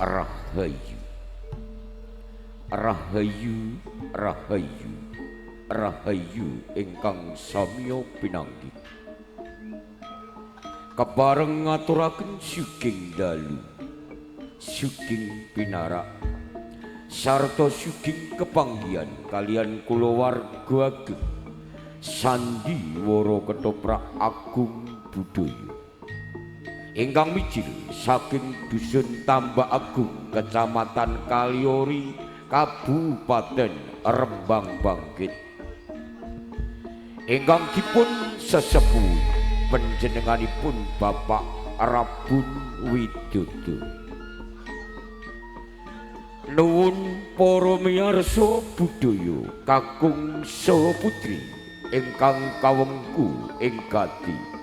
Rahayu, rahayu, rahayu, rahayu ingkang samya pinanggih. Kepareng ngaturaken sugeng dalu, sugeng pinarak, sarta sugeng kepanggihan kalian kulawarga ageng Sandiwara Ketoprak Agung Budaya. Ingkang mijil saking Dusun Tambak Agung, Kecamatan Kaliori, Kabupaten Rembang Bangkit. Ingkang dipun sesepuh panjenenganipun Bapak Rabun Widodo. Nuwun para miyarsa budaya kakung saha putri ingkang kawengku ing gati.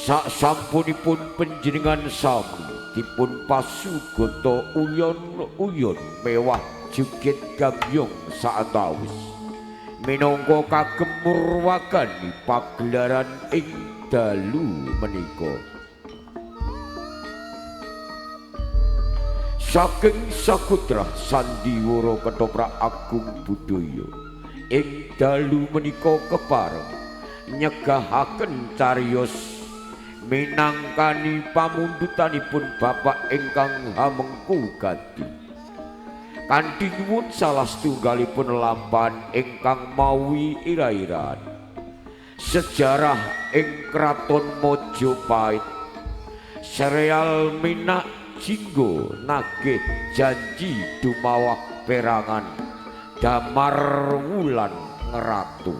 Saksampunipun panjenengan sami dipun pasugata uyon-uyon mewah joget gambyong saantawis minangka kagem murwakani pagelaran ing dalu menika. Saking Sakutra Sandiwara Ketoprak Agung Budaya ing dalu menika kepareng nyegahaken cariyos minangkani pamundutanipun Bapak ingkang hamengku gati. Kanthi nyuwun salah setunggalipun lampahan ingkang mawi ira-iraan sejarah ing Kraton Mojopait, serial Minak Jinggo nagih janji dumawah perangan damar wulan ngeratu.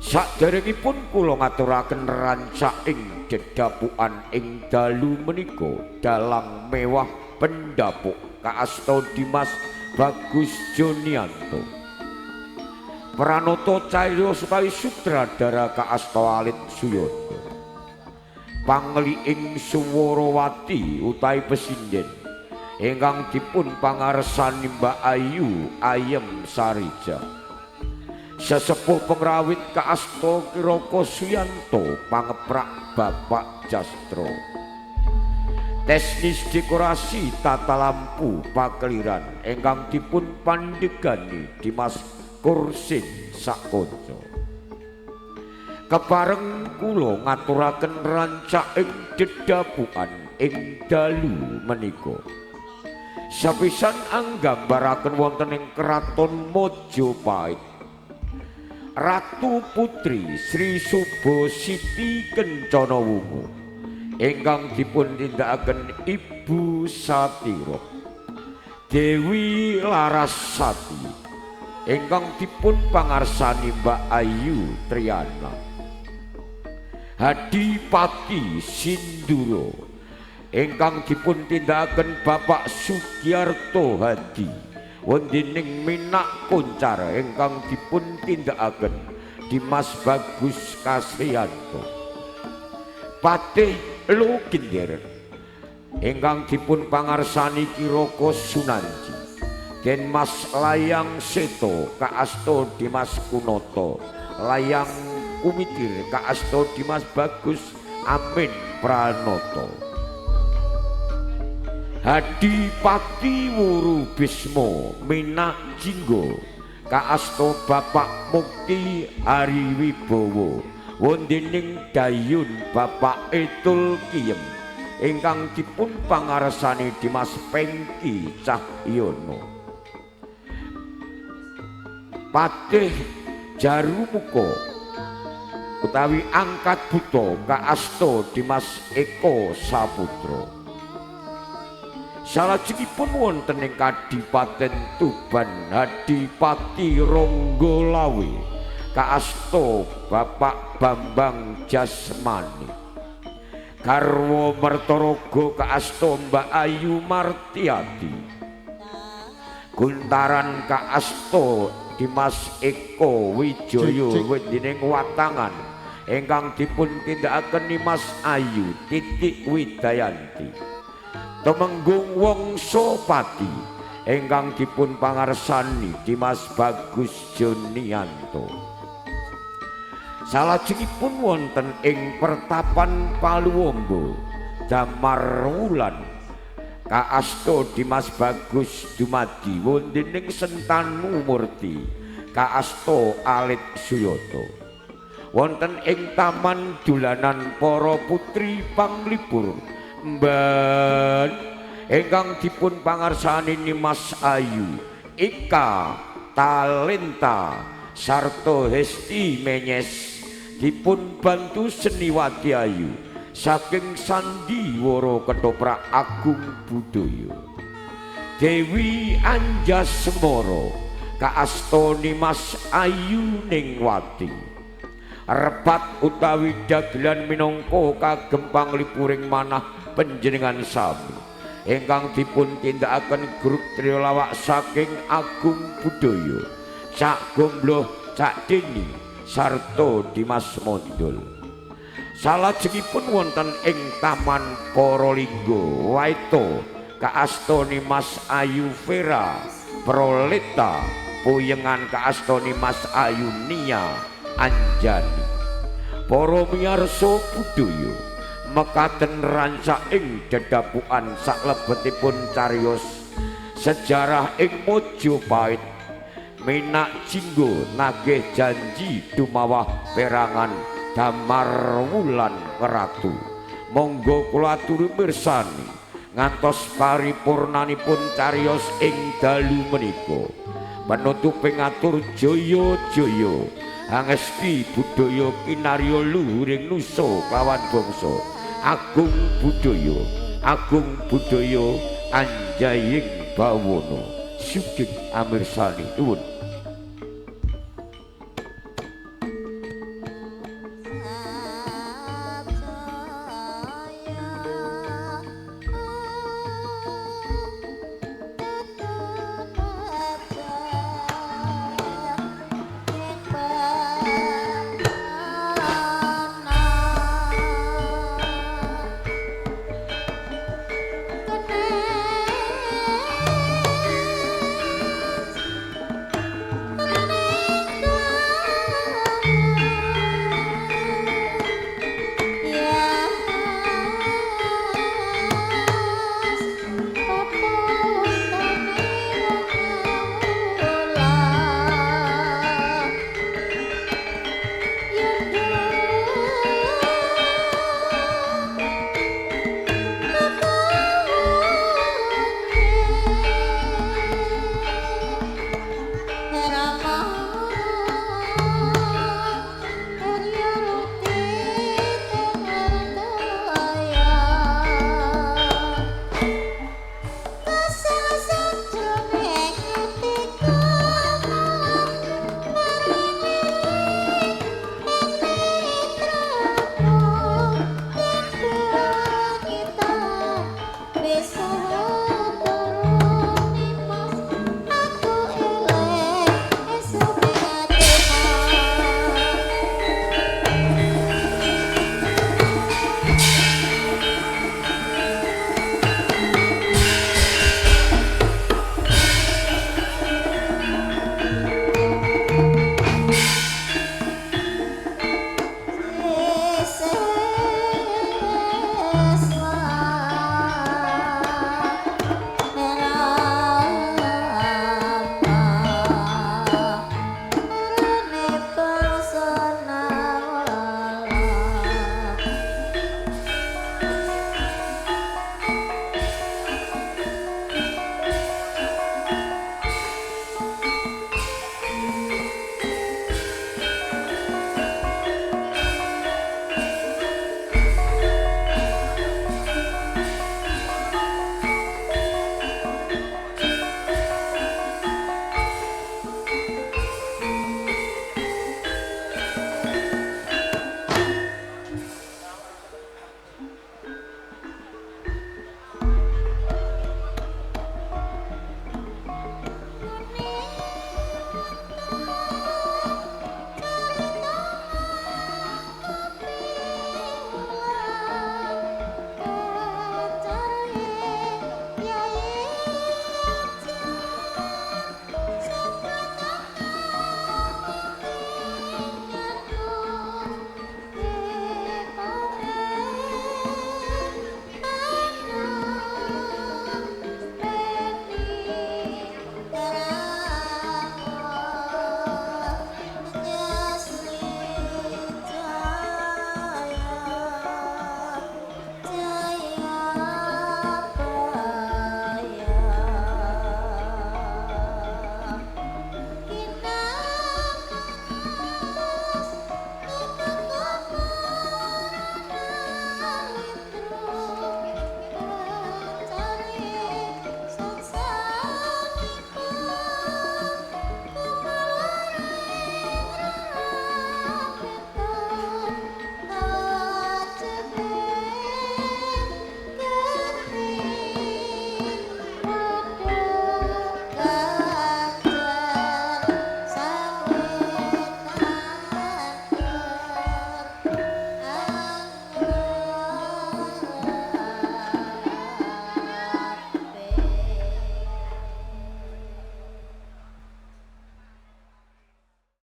Saderengipun kula ngaturaken rancak ing dedapukan ing dalu menika dalang mewah pendapuk kaasta Dimas Bagus Jonianto, Pranoto Cahyo utawi sutradara kaasta Alit Suyoto, Pangliing Suwarawati utawi pesinden ingkang dipun pangarsani Mbak Ayu Ayem Sarija, sesepuh pengrawit kaasta Kiraka Suyanto pangeprak Bapak Jastro, teknis dekorasi tata lampu pakeliran ingkang dipun pandegani Dimas Kursin Sakoco. Kepareng kula ngaturaken rancak ing dedapukan ing dalu menika sepisan anggambarake wonten ing Kraton Mojopait, Ratu Putri Sri Suba Siti Kencana Wungu ingkang dipun tindakaken Ibu Satira, Dewi Larasati ingkang dipun pangarsani Mbak Ayu Triana, Hadipati Sinduro ingkang dipun tindakaken Bapak Sugiarto Hadi, wondening Minak Koncar ingkang dipun tindakaken Dimas Bagus Kasriyanto, Patih Lukinder ingkang dipun pangarsani Kiraka Sunanji, Den Mas Layang Seto kaasta Dimas Kunoto, Layang Kumitir kaasta Dimas Bagus Amin Pranoto, Hadipati Wuru Bismo Minak Jinggo kaasta Bapak Mukti Ariwibowo, wondening Dayun Bapak Etul Kiem ingkang dipun pangarsani Dimas Pengki Cahyono Patih Jarumuka utawi angkat buta kaasta Dimas Eko Saputra. Salajengipun wonten ing Kadipaten Tuban Hadipati Ronggolawe kaasta Bapak Bambang Jasmani, garwa Mertaraga kaasta Mbak Ayu Martiati, Guntaran kaasta Dimas Eko Wijaya Wendining Watangan ingkang dipun tindakaken Dimas Ayu Titik Widayanti. Temenggung Wongsopati ingkang dipun pangarsani Dimas Bagus Jonianto. Salajengipun wonten ing Pertapan Paluwombo Damar Wulan kaasta Dimas Bagus dumadi wondening Sentanu Murti kaasta Alit Suyata. Wonten ing Taman Dolanan Para Putri Panglipur Mban ingkang dipun pangarsani Dimas Ayu Ika Talenta sarta Hesti Menyes dipun bantu Seniwati Ayu saking Sandiwara Ketoprak Agung Budaya. Dewi Anjasmara kaasta Dimas Ayu Ningwati. Repat utawi dagelan minangka kagem panglipuring manah panjenengan sami ingkang dipun tindakaken grup trio lawak saking Agung Budaya, Cak Gombloh, Cak Deni sarta Dimas Mondol. Salajengipun wonten ing Taman Paralingga Waito kaasta Dimas Ayu Vera Proleta Puyengan kaasta Dimas Ayu Nia Anjani. Para miyarsa budaya mekaten rancak ing dedapukan saklebetipun cariyos sejarah ing Mojopait Minak Jinggo nagih janji dumawah perangan Damar Wulan Ratu. Monggo kula aturi mirsani ngantos paripurnanipun cariyos ing dalu menika. Penutuping atur jaya-jaya angesti budaya kinarya luhuring nusa kawan bangsa. Agung budaya anjaying bawana. Sugeng amirsani nuwun.